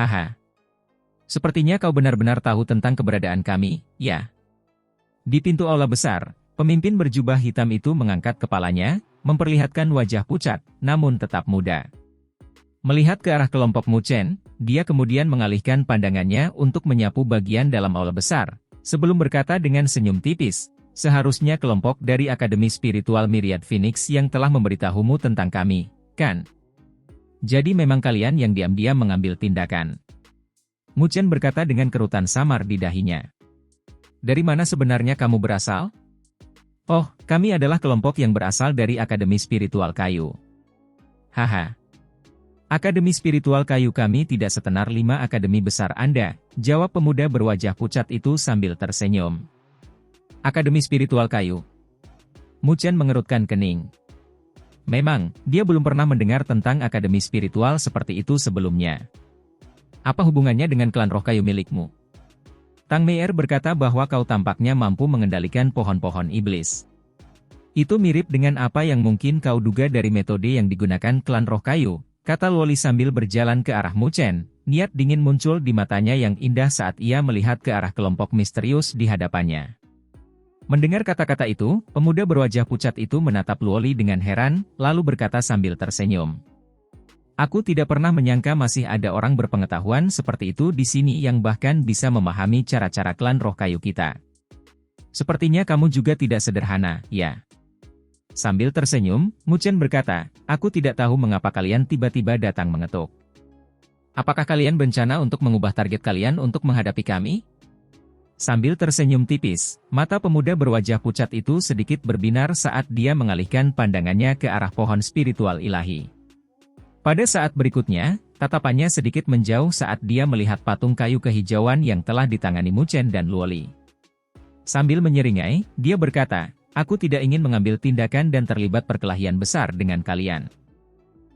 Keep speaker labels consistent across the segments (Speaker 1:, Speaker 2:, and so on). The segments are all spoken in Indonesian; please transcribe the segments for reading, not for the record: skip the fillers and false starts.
Speaker 1: Haha. Sepertinya kau benar-benar tahu tentang keberadaan kami, ya? Di pintu aula besar, pemimpin berjubah hitam itu mengangkat kepalanya, memperlihatkan wajah pucat, namun tetap muda. Melihat ke arah kelompok Mu Chen, dia kemudian mengalihkan pandangannya untuk menyapu bagian dalam aula besar, sebelum berkata dengan senyum tipis, seharusnya kelompok dari Akademi Spiritual Myriad Phoenix yang telah memberitahumu tentang kami, kan? Jadi memang kalian yang diam-diam mengambil tindakan. Mu Chen berkata dengan kerutan samar di dahinya. Dari mana sebenarnya kamu berasal? Oh, kami adalah kelompok yang berasal dari Akademi Spiritual Kayu. Haha. Akademi Spiritual Kayu kami tidak setenar 5 akademi besar Anda, jawab pemuda berwajah pucat itu sambil tersenyum. Akademi Spiritual Kayu. Mu Chen mengerutkan kening. Memang, dia belum pernah mendengar tentang akademi spiritual seperti itu sebelumnya. Apa hubungannya dengan klan roh kayu milikmu? Tang Meier berkata bahwa kau tampaknya mampu mengendalikan pohon-pohon iblis. Itu mirip dengan apa yang mungkin kau duga dari metode yang digunakan klan roh kayu, kata Luoli sambil berjalan ke arah Mu Chen. Niat dingin muncul di matanya yang indah saat ia melihat ke arah kelompok misterius di hadapannya. Mendengar kata-kata itu, pemuda berwajah pucat itu menatap Luoli dengan heran, lalu berkata sambil tersenyum. Aku tidak pernah menyangka masih ada orang berpengetahuan seperti itu di sini yang bahkan bisa memahami cara-cara klan roh kayu kita. Sepertinya kamu juga tidak sederhana, ya? Sambil tersenyum, Mu Chen berkata, aku tidak tahu mengapa kalian tiba-tiba datang mengetuk. Apakah kalian berencana untuk mengubah target kalian untuk menghadapi kami? Sambil tersenyum tipis, mata pemuda berwajah pucat itu sedikit berbinar saat dia mengalihkan pandangannya ke arah pohon spiritual ilahi. Pada saat berikutnya, tatapannya sedikit menjauh saat dia melihat patung kayu kehijauan yang telah ditangani Mu Chen dan Luoli. Sambil menyeringai, dia berkata, aku tidak ingin mengambil tindakan dan terlibat perkelahian besar dengan kalian.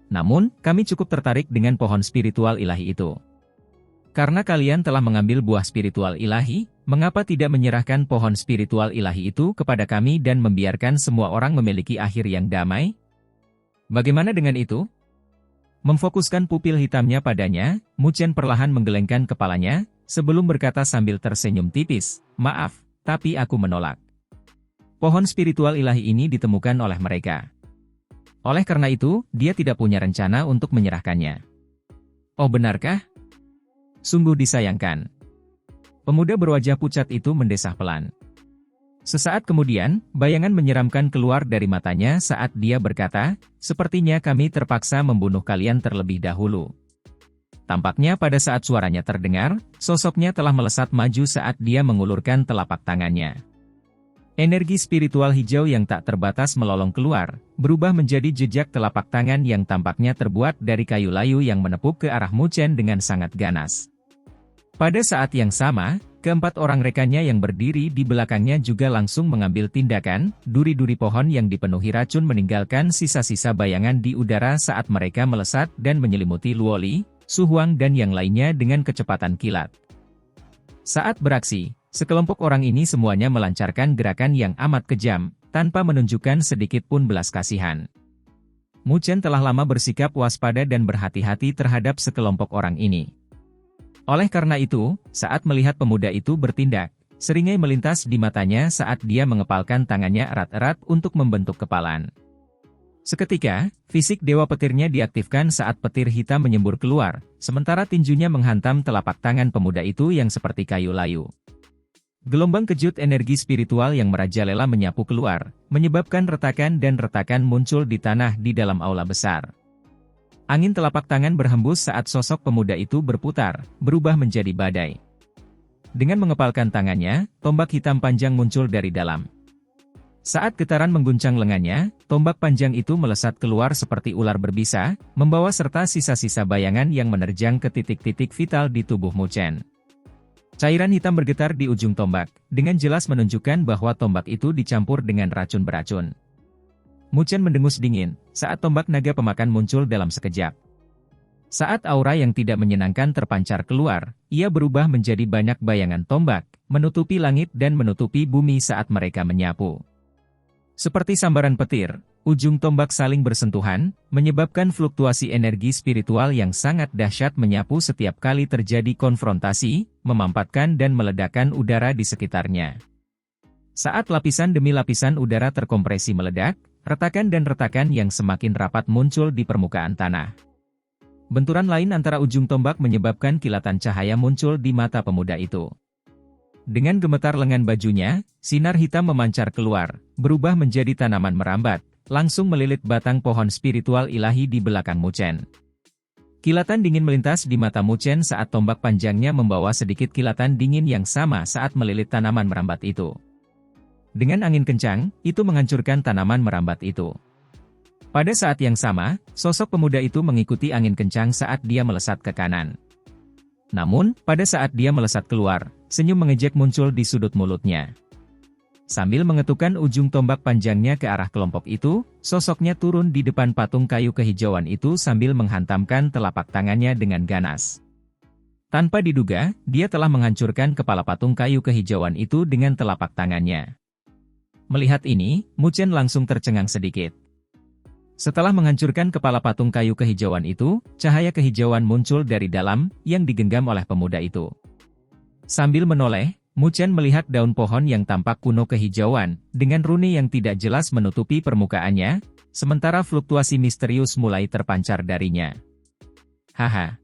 Speaker 1: Namun, kami cukup tertarik dengan pohon spiritual ilahi itu. Karena kalian telah mengambil buah spiritual ilahi, mengapa tidak menyerahkan pohon spiritual ilahi itu kepada kami dan membiarkan semua orang memiliki akhir yang damai? Bagaimana dengan itu? Memfokuskan pupil hitamnya padanya, Mu Chen perlahan menggelengkan kepalanya, sebelum berkata sambil tersenyum tipis, maaf, tapi aku menolak. Pohon spiritual ilahi ini ditemukan oleh mereka. Oleh karena itu, dia tidak punya rencana untuk menyerahkannya. Oh benarkah? Sungguh disayangkan. Pemuda berwajah pucat itu mendesah pelan. Sesaat kemudian, bayangan menyeramkan keluar dari matanya saat dia berkata, sepertinya kami terpaksa membunuh kalian terlebih dahulu. Tampaknya pada saat suaranya terdengar, sosoknya telah melesat maju saat dia mengulurkan telapak tangannya. Energi spiritual hijau yang tak terbatas melolong keluar, berubah menjadi jejak telapak tangan yang tampaknya terbuat dari kayu layu yang menepuk ke arah Mu Chen dengan sangat ganas. Pada saat yang sama, keempat orang rekannya yang berdiri di belakangnya juga langsung mengambil tindakan. Duri-duri pohon yang dipenuhi racun meninggalkan sisa-sisa bayangan di udara saat mereka melesat dan menyelimuti Luoli, Su Huang dan yang lainnya dengan kecepatan kilat. Saat beraksi, sekelompok orang ini semuanya melancarkan gerakan yang amat kejam, tanpa menunjukkan sedikit pun belas kasihan. Mu Chen telah lama bersikap waspada dan berhati-hati terhadap sekelompok orang ini. Oleh karena itu, saat melihat pemuda itu bertindak, seringai melintas di matanya saat dia mengepalkan tangannya erat-erat untuk membentuk kepalan. Seketika, fisik Dewa Petirnya diaktifkan saat petir hitam menyembur keluar, sementara tinjunya menghantam telapak tangan pemuda itu yang seperti kayu layu. Gelombang kejut energi spiritual yang merajalela menyapu keluar, menyebabkan retakan dan retakan muncul di tanah di dalam aula besar. Angin telapak tangan berhembus saat sosok pemuda itu berputar, berubah menjadi badai. Dengan mengepalkan tangannya, tombak hitam panjang muncul dari dalam. Saat getaran mengguncang lengannya, tombak panjang itu melesat keluar seperti ular berbisa, membawa serta sisa-sisa bayangan yang menerjang ke titik-titik vital di tubuh Mu Chen. Cairan hitam bergetar di ujung tombak, dengan jelas menunjukkan bahwa tombak itu dicampur dengan racun beracun. Mu Chen mendengus dingin, saat tombak naga pemakan muncul dalam sekejap. Saat aura yang tidak menyenangkan terpancar keluar, ia berubah menjadi banyak bayangan tombak, menutupi langit dan menutupi bumi saat mereka menyapu. Seperti sambaran petir, ujung tombak saling bersentuhan, menyebabkan fluktuasi energi spiritual yang sangat dahsyat menyapu setiap kali terjadi konfrontasi, memampatkan dan meledakkan udara di sekitarnya. Saat lapisan demi lapisan udara terkompresi meledak, retakan dan retakan yang semakin rapat muncul di permukaan tanah. Benturan lain antara ujung tombak menyebabkan kilatan cahaya muncul di mata pemuda itu. Dengan gemetar lengan bajunya, sinar hitam memancar keluar, berubah menjadi tanaman merambat, langsung melilit batang pohon spiritual ilahi di belakang Mu Chen. Kilatan dingin melintas di mata Mu Chen saat tombak panjangnya membawa sedikit kilatan dingin yang sama saat melilit tanaman merambat itu. Dengan angin kencang, itu menghancurkan tanaman merambat itu. Pada saat yang sama, sosok pemuda itu mengikuti angin kencang saat dia melesat ke kanan. Namun, pada saat dia melesat keluar, senyum mengejek muncul di sudut mulutnya. Sambil mengetukkan ujung tombak panjangnya ke arah kelompok itu, sosoknya turun di depan patung kayu kehijauan itu sambil menghantamkan telapak tangannya dengan ganas. Tanpa diduga, dia telah menghancurkan kepala patung kayu kehijauan itu dengan telapak tangannya. Melihat ini, Mu Chen langsung tercengang sedikit. Setelah menghancurkan kepala patung kayu kehijauan itu, cahaya kehijauan muncul dari dalam, yang digenggam oleh pemuda itu. Sambil menoleh, Mu Chen melihat daun pohon yang tampak kuno kehijauan, dengan rune yang tidak jelas menutupi permukaannya, sementara fluktuasi misterius mulai terpancar darinya. Haha.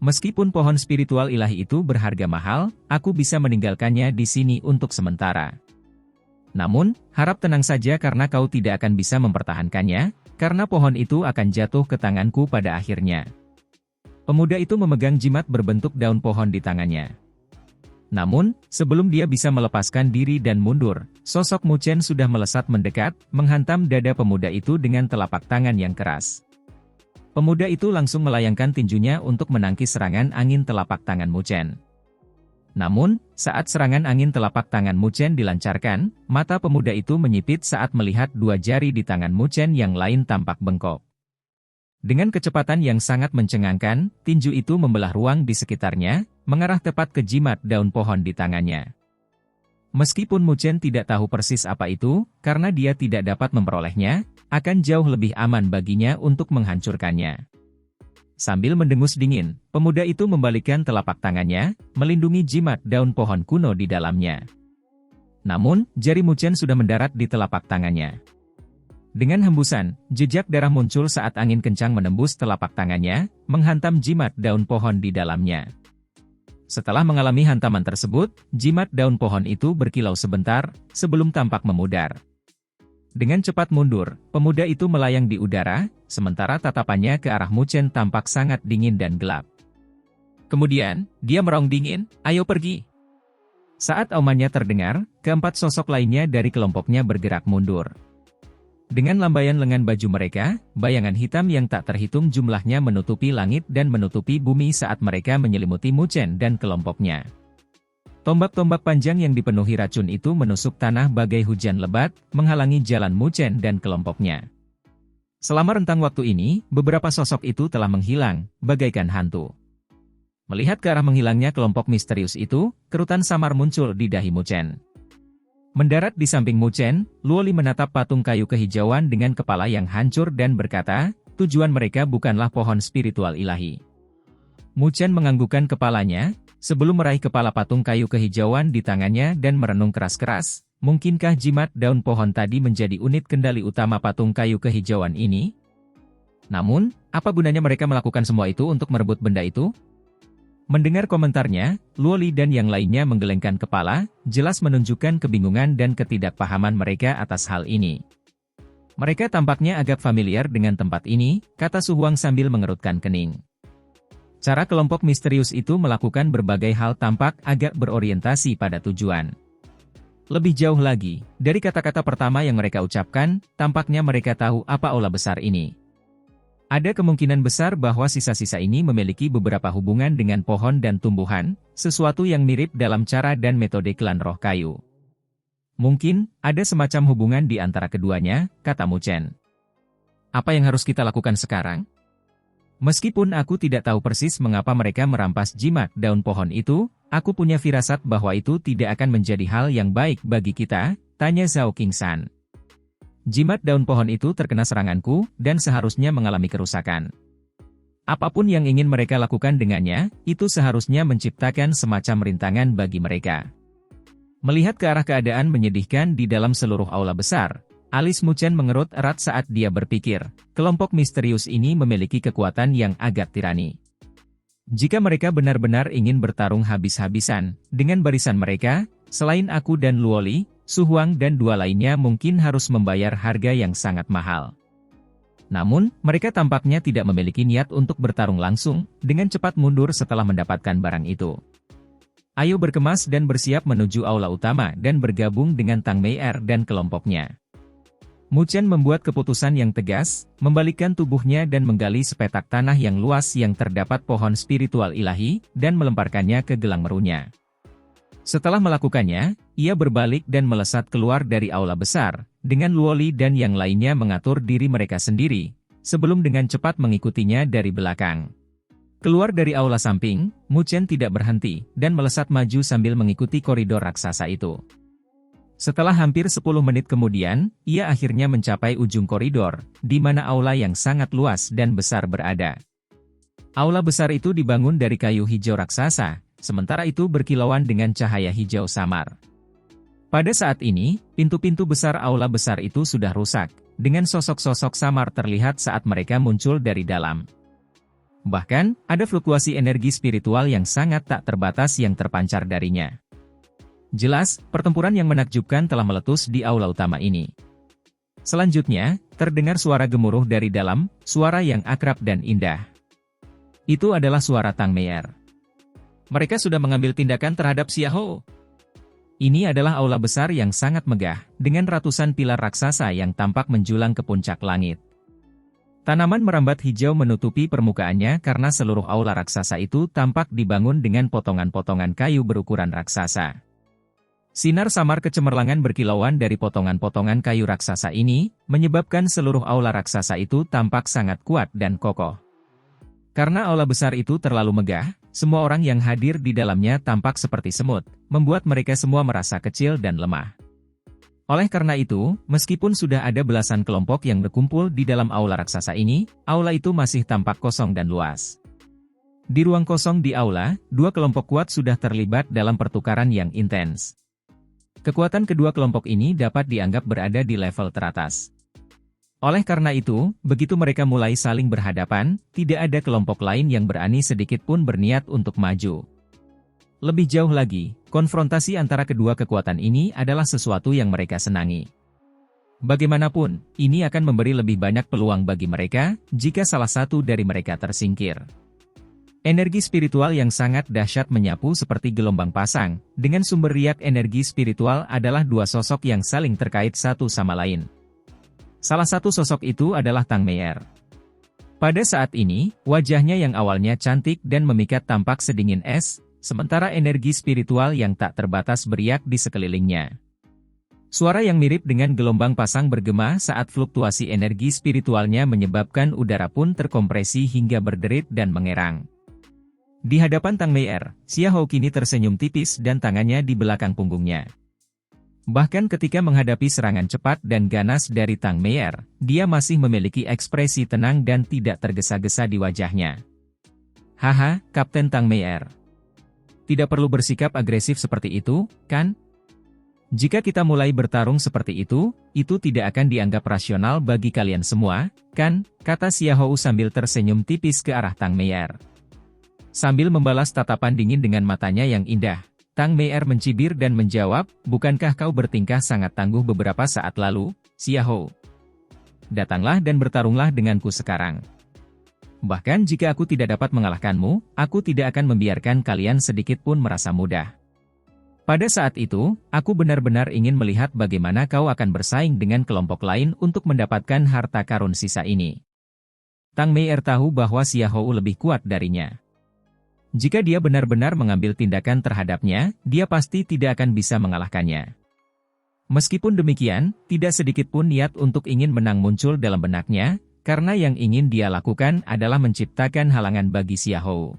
Speaker 1: Meskipun pohon spiritual ilahi itu berharga mahal, aku bisa meninggalkannya di sini untuk sementara. Namun, harap tenang saja karena kau tidak akan bisa mempertahankannya, karena pohon itu akan jatuh ke tanganku pada akhirnya. Pemuda itu memegang jimat berbentuk daun pohon di tangannya. Namun, sebelum dia bisa melepaskan diri dan mundur, sosok Mu Chen sudah melesat mendekat, menghantam dada pemuda itu dengan telapak tangan yang keras. Pemuda itu langsung melayangkan tinjunya untuk menangkis serangan angin telapak tangan Mu Chen. Namun, saat serangan angin telapak tangan Mu Chen dilancarkan, mata pemuda itu menyipit saat melihat dua jari di tangan Mu Chen yang lain tampak bengkok. Dengan kecepatan yang sangat mencengangkan, tinju itu membelah ruang di sekitarnya, mengarah tepat ke jimat daun pohon di tangannya. Meskipun Mu Chen tidak tahu persis apa itu, karena dia tidak dapat memperolehnya, akan jauh lebih aman baginya untuk menghancurkannya. Sambil mendengus dingin, pemuda itu membalikkan telapak tangannya, melindungi jimat daun pohon kuno di dalamnya. Namun, jari Mu Chen sudah mendarat di telapak tangannya. Dengan hembusan, jejak darah muncul saat angin kencang menembus telapak tangannya, menghantam jimat daun pohon di dalamnya. Setelah mengalami hantaman tersebut, jimat daun pohon itu berkilau sebentar, sebelum tampak memudar. Dengan cepat mundur, pemuda itu melayang di udara, sementara tatapannya ke arah Mu Chen tampak sangat dingin dan gelap. Kemudian, dia meraung dingin, "Ayo pergi!" Saat aumannya terdengar, keempat sosok lainnya dari kelompoknya bergerak mundur. Dengan lambaian lengan baju mereka, bayangan hitam yang tak terhitung jumlahnya menutupi langit dan menutupi bumi saat mereka menyelimuti Mu Chen dan kelompoknya. Tombak-tombak panjang yang dipenuhi racun itu menusuk tanah bagai hujan lebat, menghalangi jalan Mu Chen dan kelompoknya. Selama rentang waktu ini, beberapa sosok itu telah menghilang, bagaikan hantu. Melihat ke arah menghilangnya kelompok misterius itu, kerutan samar muncul di dahi Mu Chen. Mendarat di samping Mu Chen, Luo Li menatap patung kayu kehijauan dengan kepala yang hancur dan berkata, tujuan mereka bukanlah pohon spiritual ilahi. Mu Chen menganggukkan kepalanya, sebelum meraih kepala patung kayu kehijauan di tangannya dan merenung keras-keras, mungkinkah jimat daun pohon tadi menjadi unit kendali utama patung kayu kehijauan ini? Namun, apa gunanya mereka melakukan semua itu untuk merebut benda itu? Mendengar komentarnya, Luo Li dan yang lainnya menggelengkan kepala, jelas menunjukkan kebingungan dan ketidakpahaman mereka atas hal ini. Mereka tampaknya agak familiar dengan tempat ini, kata Su Huang sambil mengerutkan kening. Cara kelompok misterius itu melakukan berbagai hal tampak agak berorientasi pada tujuan. Lebih jauh lagi, dari kata-kata pertama yang mereka ucapkan, tampaknya mereka tahu apa aula besar ini. Ada kemungkinan besar bahwa sisa-sisa ini memiliki beberapa hubungan dengan pohon dan tumbuhan, sesuatu yang mirip dalam cara dan metode klan roh kayu. Mungkin, ada semacam hubungan di antara keduanya, kata Mu Chen. Apa yang harus kita lakukan sekarang? Meskipun aku tidak tahu persis mengapa mereka merampas jimat daun pohon itu, aku punya firasat bahwa itu tidak akan menjadi hal yang baik bagi kita, tanya Zhao Qingshan. Jimat daun pohon itu terkena seranganku, dan seharusnya mengalami kerusakan. Apapun yang ingin mereka lakukan dengannya, itu seharusnya menciptakan semacam rintangan bagi mereka. Melihat ke arah keadaan menyedihkan di dalam seluruh aula besar, alis Mu Chen mengerut erat saat dia berpikir, kelompok misterius ini memiliki kekuatan yang agak tirani. Jika mereka benar-benar ingin bertarung habis-habisan, dengan barisan mereka, selain aku dan Luoli, Su Huang dan dua lainnya mungkin harus membayar harga yang sangat mahal. Namun, mereka tampaknya tidak memiliki niat untuk bertarung langsung, dengan cepat mundur setelah mendapatkan barang itu. Ayo berkemas dan bersiap menuju aula utama dan bergabung dengan Tang Meier dan kelompoknya. Mu Chen membuat keputusan yang tegas, membalikkan tubuhnya dan menggali sepetak tanah yang luas yang terdapat pohon spiritual ilahi, dan melemparkannya ke gelang merunya. Setelah melakukannya, ia berbalik dan melesat keluar dari aula besar, dengan Luoli dan yang lainnya mengatur diri mereka sendiri, sebelum dengan cepat mengikutinya dari belakang. Keluar dari aula samping, Mu Chen tidak berhenti, dan melesat maju sambil mengikuti koridor raksasa itu. Setelah hampir 10 menit kemudian, ia akhirnya mencapai ujung koridor, di mana aula yang sangat luas dan besar berada. Aula besar itu dibangun dari kayu hijau raksasa, sementara itu berkilauan dengan cahaya hijau samar. Pada saat ini, pintu-pintu besar aula besar itu sudah rusak, dengan sosok-sosok samar terlihat saat mereka muncul dari dalam. Bahkan, ada fluktuasi energi spiritual yang sangat tak terbatas yang terpancar darinya. Jelas, pertempuran yang menakjubkan telah meletus di aula utama ini. Selanjutnya, terdengar suara gemuruh dari dalam, suara yang akrab dan indah. Itu adalah suara Tang Meier. Mereka sudah mengambil tindakan terhadap Xiahou. Ini adalah aula besar yang sangat megah, dengan ratusan pilar raksasa yang tampak menjulang ke puncak langit. Tanaman merambat hijau menutupi permukaannya karena seluruh aula raksasa itu tampak dibangun dengan potongan-potongan kayu berukuran raksasa. Sinar samar kecemerlangan berkilauan dari potongan-potongan kayu raksasa ini, menyebabkan seluruh aula raksasa itu tampak sangat kuat dan kokoh. Karena aula besar itu terlalu megah, semua orang yang hadir di dalamnya tampak seperti semut, membuat mereka semua merasa kecil dan lemah. Oleh karena itu, meskipun sudah ada belasan kelompok yang berkumpul di dalam aula raksasa ini, aula itu masih tampak kosong dan luas. Di ruang kosong di aula, dua kelompok kuat sudah terlibat dalam pertukaran yang intens. Kekuatan kedua kelompok ini dapat dianggap berada di level teratas. Oleh karena itu, begitu mereka mulai saling berhadapan, tidak ada kelompok lain yang berani sedikit pun berniat untuk maju. Lebih jauh lagi, konfrontasi antara kedua kekuatan ini adalah sesuatu yang mereka senangi. Bagaimanapun, ini akan memberi lebih banyak peluang bagi mereka, jika salah satu dari mereka tersingkir. Energi spiritual yang sangat dahsyat menyapu seperti gelombang pasang, dengan sumber riak energi spiritual adalah dua sosok yang saling terkait satu sama lain. Salah satu sosok itu adalah Tang Meier. Pada saat ini, wajahnya yang awalnya cantik dan memikat tampak sedingin es, sementara energi spiritual yang tak terbatas beriak di sekelilingnya. Suara yang mirip dengan gelombang pasang bergema saat fluktuasi energi spiritualnya menyebabkan udara pun terkompresi hingga berderit dan mengerang. Di hadapan Tang Meier, Xiahou kini tersenyum tipis dan tangannya di belakang punggungnya. Bahkan ketika menghadapi serangan cepat dan ganas dari Tang Meier, dia masih memiliki ekspresi tenang dan tidak tergesa-gesa di wajahnya. Haha, Kapten Tang Meier. Tidak perlu bersikap agresif seperti itu, kan? Jika kita mulai bertarung seperti itu tidak akan dianggap rasional bagi kalian semua, kan? Kata Xiahou sambil tersenyum tipis ke arah Tang Meier. Sambil membalas tatapan dingin dengan matanya yang indah, Tang Meier mencibir dan menjawab, bukankah kau bertingkah sangat tangguh beberapa saat lalu, Xiahou? Datanglah dan bertarunglah denganku sekarang. Bahkan jika aku tidak dapat mengalahkanmu, aku tidak akan membiarkan kalian sedikit pun merasa mudah. Pada saat itu, aku benar-benar ingin melihat bagaimana kau akan bersaing dengan kelompok lain untuk mendapatkan harta karun sisa ini. Tang Meier tahu bahwa Xiahou lebih kuat darinya. Jika dia benar-benar mengambil tindakan terhadapnya, dia pasti tidak akan bisa mengalahkannya. Meskipun demikian, tidak sedikit pun niat untuk ingin menang muncul dalam benaknya, karena yang ingin dia lakukan adalah menciptakan halangan bagi Xiahou.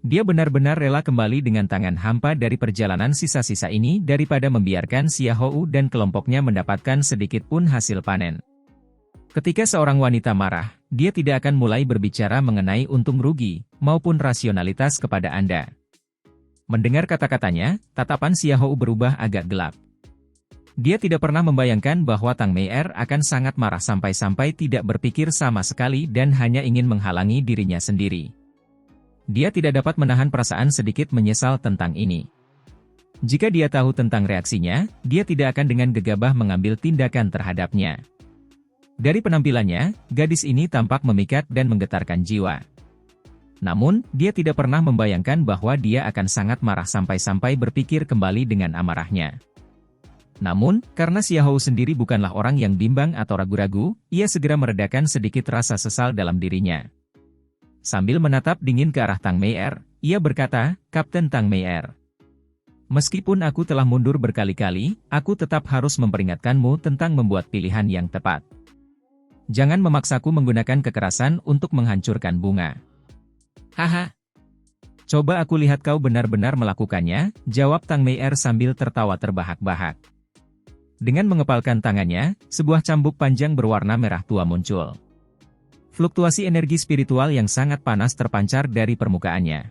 Speaker 1: Dia benar-benar rela kembali dengan tangan hampa dari perjalanan sisa-sisa ini daripada membiarkan Xiaohu dan kelompoknya mendapatkan sedikit pun hasil panen. Ketika seorang wanita marah, dia tidak akan mulai berbicara mengenai untung rugi, maupun rasionalitas kepada Anda. Mendengar kata-katanya, tatapan Xiaohu berubah agak gelap. Dia tidak pernah membayangkan bahwa Tang Meier akan sangat marah sampai-sampai tidak berpikir sama sekali dan hanya ingin menghalangi dirinya sendiri. Dia tidak dapat menahan perasaan sedikit menyesal tentang ini. Jika dia tahu tentang reaksinya, dia tidak akan dengan gegabah mengambil tindakan terhadapnya. Dari penampilannya, gadis ini tampak memikat dan menggetarkan jiwa. Namun, dia tidak pernah membayangkan bahwa dia akan sangat marah sampai-sampai berpikir kembali dengan amarahnya. Namun, karena Xiaohu sendiri bukanlah orang yang bimbang atau ragu-ragu, ia segera meredakan sedikit rasa sesal dalam dirinya. Sambil menatap dingin ke arah Tang Meier, ia berkata, "Kapten Tang Meier. Meskipun aku telah mundur berkali-kali, aku tetap harus memperingatkanmu tentang membuat pilihan yang tepat. Jangan memaksaku menggunakan kekerasan untuk menghancurkan bunga." "Haha. Coba aku lihat kau benar-benar melakukannya," jawab Tang Meier sambil tertawa terbahak-bahak. Dengan mengepalkan tangannya, sebuah cambuk panjang berwarna merah tua muncul. Fluktuasi energi spiritual yang sangat panas terpancar dari permukaannya.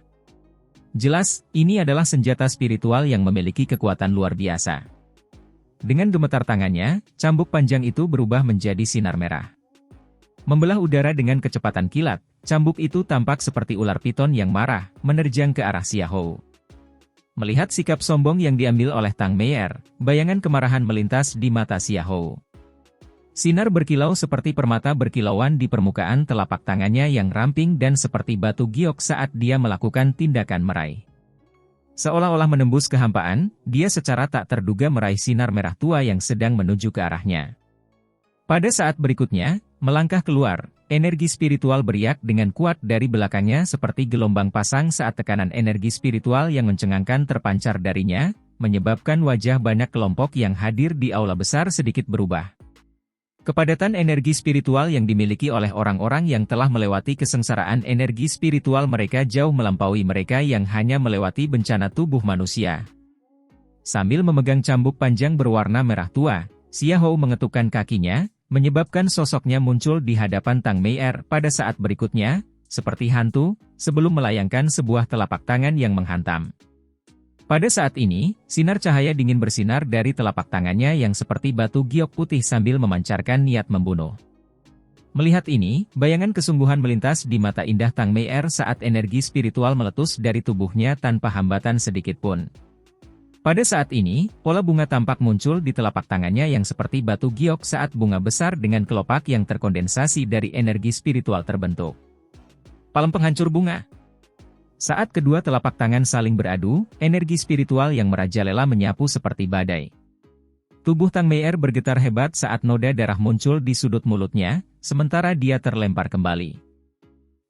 Speaker 1: Jelas, ini adalah senjata spiritual yang memiliki kekuatan luar biasa. Dengan gemetar tangannya, cambuk panjang itu berubah menjadi sinar merah. Membelah udara dengan kecepatan kilat, cambuk itu tampak seperti ular piton yang marah, menerjang ke arah Xiaohu. Melihat sikap sombong yang diambil oleh Tang Meier, bayangan kemarahan melintas di mata Xiaohu. Sinar berkilau seperti permata berkilauan di permukaan telapak tangannya yang ramping dan seperti batu giok saat dia melakukan tindakan meraih. Seolah-olah menembus kehampaan, dia secara tak terduga meraih sinar merah tua yang sedang menuju ke arahnya. Pada saat berikutnya, melangkah keluar, energi spiritual beriak dengan kuat dari belakangnya seperti gelombang pasang saat tekanan energi spiritual yang mencengangkan terpancar darinya, menyebabkan wajah banyak kelompok yang hadir di aula besar sedikit berubah. Kepadatan energi spiritual yang dimiliki oleh orang-orang yang telah melewati kesengsaraan energi spiritual mereka jauh melampaui mereka yang hanya melewati bencana tubuh manusia. Sambil memegang cambuk panjang berwarna merah tua, Xiaohu mengetukkan kakinya, menyebabkan sosoknya muncul di hadapan Tang Meier pada saat berikutnya, seperti hantu, sebelum melayangkan sebuah telapak tangan yang menghantam. Pada saat ini, sinar cahaya dingin bersinar dari telapak tangannya yang seperti batu giok putih sambil memancarkan niat membunuh. Melihat ini, bayangan kesungguhan melintas di mata indah Tang Meier saat energi spiritual meletus dari tubuhnya tanpa hambatan sedikit pun. Pada saat ini, pola bunga tampak muncul di telapak tangannya yang seperti batu giok saat bunga besar dengan kelopak yang terkondensasi dari energi spiritual terbentuk. Palem penghancur bunga. Saat kedua telapak tangan saling beradu, energi spiritual yang merajalela menyapu seperti badai. Tubuh Tang Meier bergetar hebat saat noda darah muncul di sudut mulutnya, sementara dia terlempar kembali.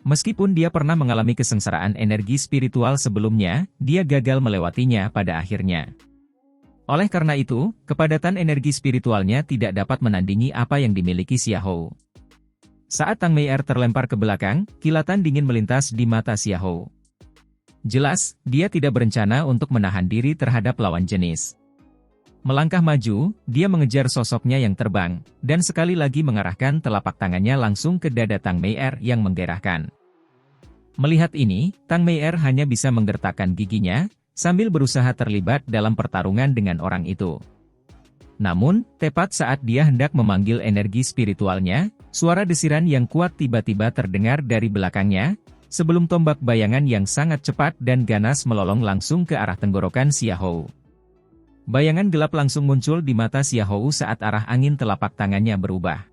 Speaker 1: Meskipun dia pernah mengalami kesengsaraan energi spiritual sebelumnya, dia gagal melewatinya pada akhirnya. Oleh karena itu, kepadatan energi spiritualnya tidak dapat menandingi apa yang dimiliki Xiaohu. Saat Tang Meier terlempar ke belakang, kilatan dingin melintas di mata Xiaohu. Jelas, dia tidak berencana untuk menahan diri terhadap lawan jenis. Melangkah maju, dia mengejar sosoknya yang terbang, dan sekali lagi mengarahkan telapak tangannya langsung ke dada Tang Meier yang menggerahkan. Melihat ini, Tang Meier hanya bisa menggertakkan giginya, sambil berusaha terlibat dalam pertarungan dengan orang itu. Namun, tepat saat dia hendak memanggil energi spiritualnya, suara desiran yang kuat tiba-tiba terdengar dari belakangnya, sebelum tombak bayangan yang sangat cepat dan ganas melolong langsung ke arah tenggorokan Xiaohu. Bayangan gelap langsung muncul di mata Xiaohu saat arah angin telapak tangannya berubah.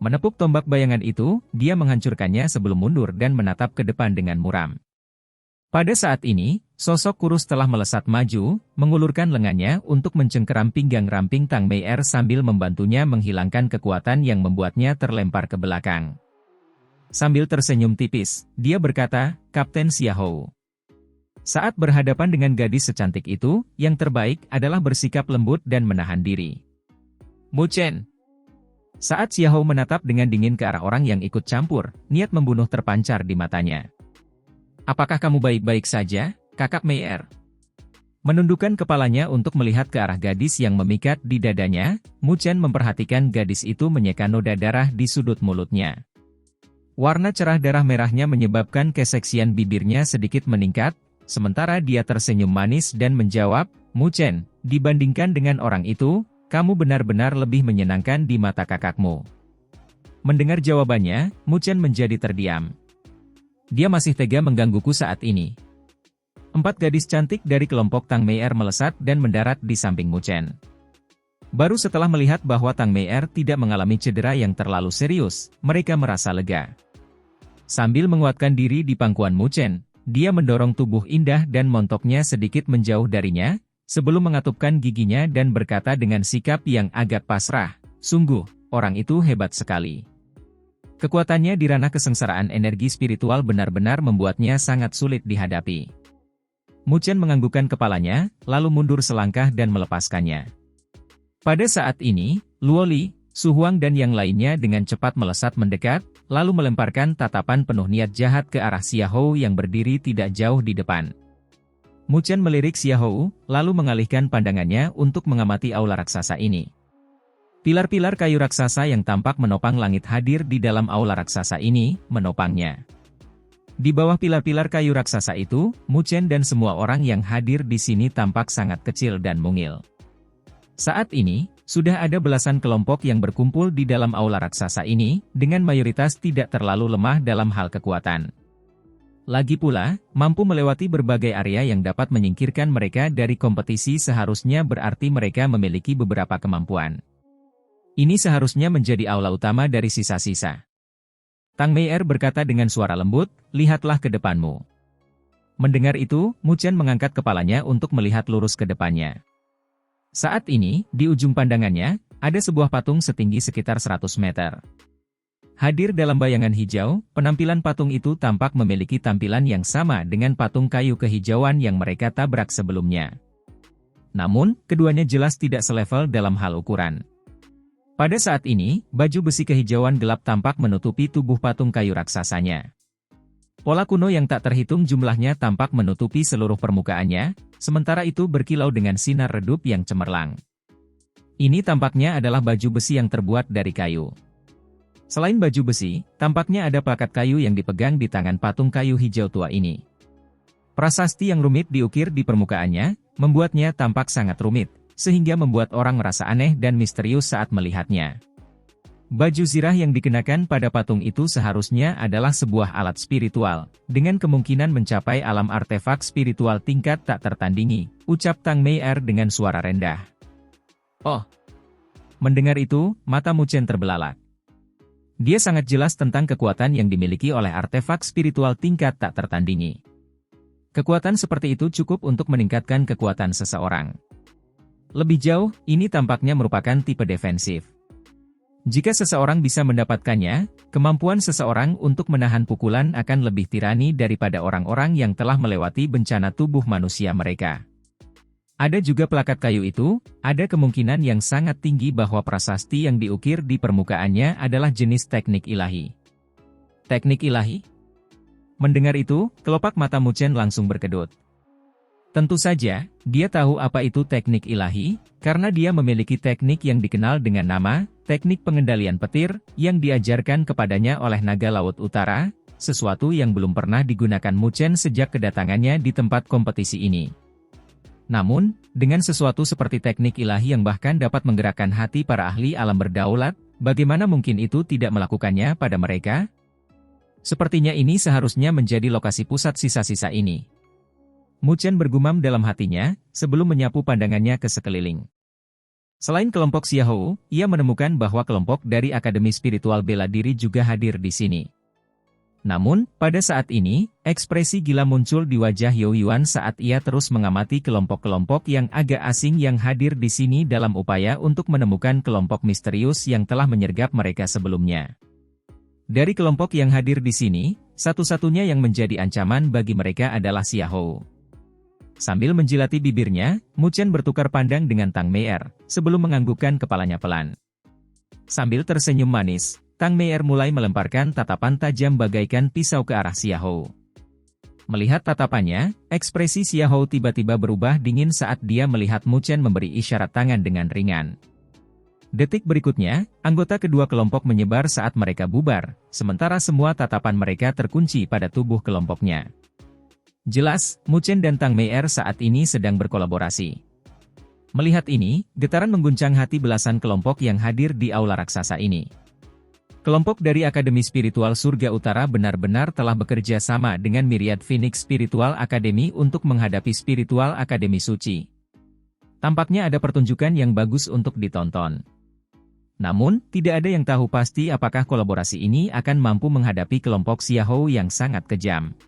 Speaker 1: Menepuk tombak bayangan itu, dia menghancurkannya sebelum mundur dan menatap ke depan dengan muram. Pada saat ini, sosok kurus telah melesat maju, mengulurkan lengannya untuk mencengkeram pinggang ramping Tang Meier sambil membantunya menghilangkan kekuatan yang membuatnya terlempar ke belakang. Sambil tersenyum tipis, dia berkata, "Kapten Xiaohu." Saat berhadapan dengan gadis secantik itu, yang terbaik adalah bersikap lembut dan menahan diri. "Mu Chen." Saat Xiaohu menatap dengan dingin ke arah orang yang ikut campur, niat membunuh terpancar di matanya. Apakah kamu baik-baik saja, Kakak Meier? Menundukkan kepalanya untuk melihat ke arah gadis yang memikat di dadanya, Mu Chen memperhatikan gadis itu menyeka noda darah di sudut mulutnya. Warna cerah darah merahnya menyebabkan keseksian bibirnya sedikit meningkat, sementara dia tersenyum manis dan menjawab, Mu Chen, dibandingkan dengan orang itu, kamu benar-benar lebih menyenangkan di mata kakakmu. Mendengar jawabannya, Mu Chen menjadi terdiam. Dia masih tega menggangguku saat ini. 4 gadis cantik dari kelompok Tang Meier melesat dan mendarat di samping Mu Chen. Baru setelah melihat bahwa Tang Meier tidak mengalami cedera yang terlalu serius, mereka merasa lega. Sambil menguatkan diri di pangkuan Mu Chen, dia mendorong tubuh indah dan montoknya sedikit menjauh darinya, sebelum mengatupkan giginya dan berkata dengan sikap yang agak pasrah, sungguh, orang itu hebat sekali. Kekuatannya di ranah kesengsaraan energi spiritual benar-benar membuatnya sangat sulit dihadapi. Mu Chen menganggukkan kepalanya, lalu mundur selangkah dan melepaskannya. Pada saat ini, Luo Li, Su Huang dan yang lainnya dengan cepat melesat mendekat, lalu melemparkan tatapan penuh niat jahat ke arah Xia Hou yang berdiri tidak jauh di depan. Mu Chen melirik Xia Hou, lalu mengalihkan pandangannya untuk mengamati aula raksasa ini. Pilar-pilar kayu raksasa yang tampak menopang langit hadir di dalam aula raksasa ini, menopangnya. Di bawah pilar-pilar kayu raksasa itu, Mu Chen dan semua orang yang hadir di sini tampak sangat kecil dan mungil. Saat ini, sudah ada belasan kelompok yang berkumpul di dalam aula raksasa ini, dengan mayoritas tidak terlalu lemah dalam hal kekuatan. Lagi pula, mampu melewati berbagai area yang dapat menyingkirkan mereka dari kompetisi seharusnya berarti mereka memiliki beberapa kemampuan. Ini seharusnya menjadi aula utama dari sisa-sisa. Tang Meier berkata dengan suara lembut, lihatlah ke depanmu. Mendengar itu, Mu Chen mengangkat kepalanya untuk melihat lurus ke depannya. Saat ini, di ujung pandangannya, ada sebuah patung setinggi sekitar 100 meter. Hadir dalam bayangan hijau, penampilan patung itu tampak memiliki tampilan yang sama dengan patung kayu kehijauan yang mereka tabrak sebelumnya. Namun, keduanya jelas tidak selevel dalam hal ukuran. Pada saat ini, baju besi kehijauan gelap tampak menutupi tubuh patung kayu raksasanya. Pola kuno yang tak terhitung jumlahnya tampak menutupi seluruh permukaannya, sementara itu berkilau dengan sinar redup yang cemerlang. Ini tampaknya adalah baju besi yang terbuat dari kayu. Selain baju besi, tampaknya ada plakat kayu yang dipegang di tangan patung kayu hijau tua ini. Prasasti yang rumit diukir di permukaannya, membuatnya tampak sangat rumit, sehingga membuat orang merasa aneh dan misterius saat melihatnya. Baju zirah yang dikenakan pada patung itu seharusnya adalah sebuah alat spiritual, dengan kemungkinan mencapai alam artefak spiritual tingkat tak tertandingi, ucap Tang Meier dengan suara rendah. Oh! Mendengar itu, mata Mu Chen terbelalak. Dia sangat jelas tentang kekuatan yang dimiliki oleh artefak spiritual tingkat tak tertandingi. Kekuatan seperti itu cukup untuk meningkatkan kekuatan seseorang. Lebih jauh, ini tampaknya merupakan tipe defensif. Jika seseorang bisa mendapatkannya, kemampuan seseorang untuk menahan pukulan akan lebih tirani daripada orang-orang yang telah melewati bencana tubuh manusia mereka. Ada juga plakat kayu itu, ada kemungkinan yang sangat tinggi bahwa prasasti yang diukir di permukaannya adalah jenis teknik ilahi. Teknik ilahi? Mendengar itu, kelopak mata Mu Chen langsung berkedut. Tentu saja, dia tahu apa itu teknik ilahi, karena dia memiliki teknik yang dikenal dengan nama, teknik pengendalian petir, yang diajarkan kepadanya oleh naga Laut Utara, sesuatu yang belum pernah digunakan Mu Chen sejak kedatangannya di tempat kompetisi ini. Namun, dengan sesuatu seperti teknik ilahi yang bahkan dapat menggerakkan hati para ahli alam berdaulat, bagaimana mungkin itu tidak melakukannya pada mereka? Sepertinya ini seharusnya menjadi lokasi pusat sisa-sisa ini. Mu Chen bergumam dalam hatinya, sebelum menyapu pandangannya ke sekeliling. Selain kelompok Xia Hou, ia menemukan bahwa kelompok dari Akademi Spiritual Bela Diri juga hadir di sini. Namun, pada saat ini, ekspresi gila muncul di wajah You Yuan saat ia terus mengamati kelompok-kelompok yang agak asing yang hadir di sini dalam upaya untuk menemukan kelompok misterius yang telah menyergap mereka sebelumnya. Dari kelompok yang hadir di sini, satu-satunya yang menjadi ancaman bagi mereka adalah Xia Hou. Sambil menjilati bibirnya, Mu Chen bertukar pandang dengan Tang Meier, sebelum menganggukkan kepalanya pelan. Sambil tersenyum manis, Tang Meier mulai melemparkan tatapan tajam bagaikan pisau ke arah Xia Hou. Melihat tatapannya, ekspresi Xiahou tiba-tiba berubah dingin saat dia melihat Mu Chen memberi isyarat tangan dengan ringan. Detik berikutnya, anggota kedua kelompok menyebar saat mereka bubar, sementara semua tatapan mereka terkunci pada tubuh kelompoknya. Jelas, Mu Chen dan Tang Meier saat ini sedang berkolaborasi. Melihat ini, getaran mengguncang hati belasan kelompok yang hadir di aula raksasa ini. Kelompok dari Akademi Spiritual Surga Utara benar-benar telah bekerja sama dengan Myriad Phoenix Spiritual Academy untuk menghadapi Spiritual Akademi Suci. Tampaknya ada pertunjukan yang bagus untuk ditonton. Namun, tidak ada yang tahu pasti apakah kolaborasi ini akan mampu menghadapi kelompok Xiahou yang sangat kejam.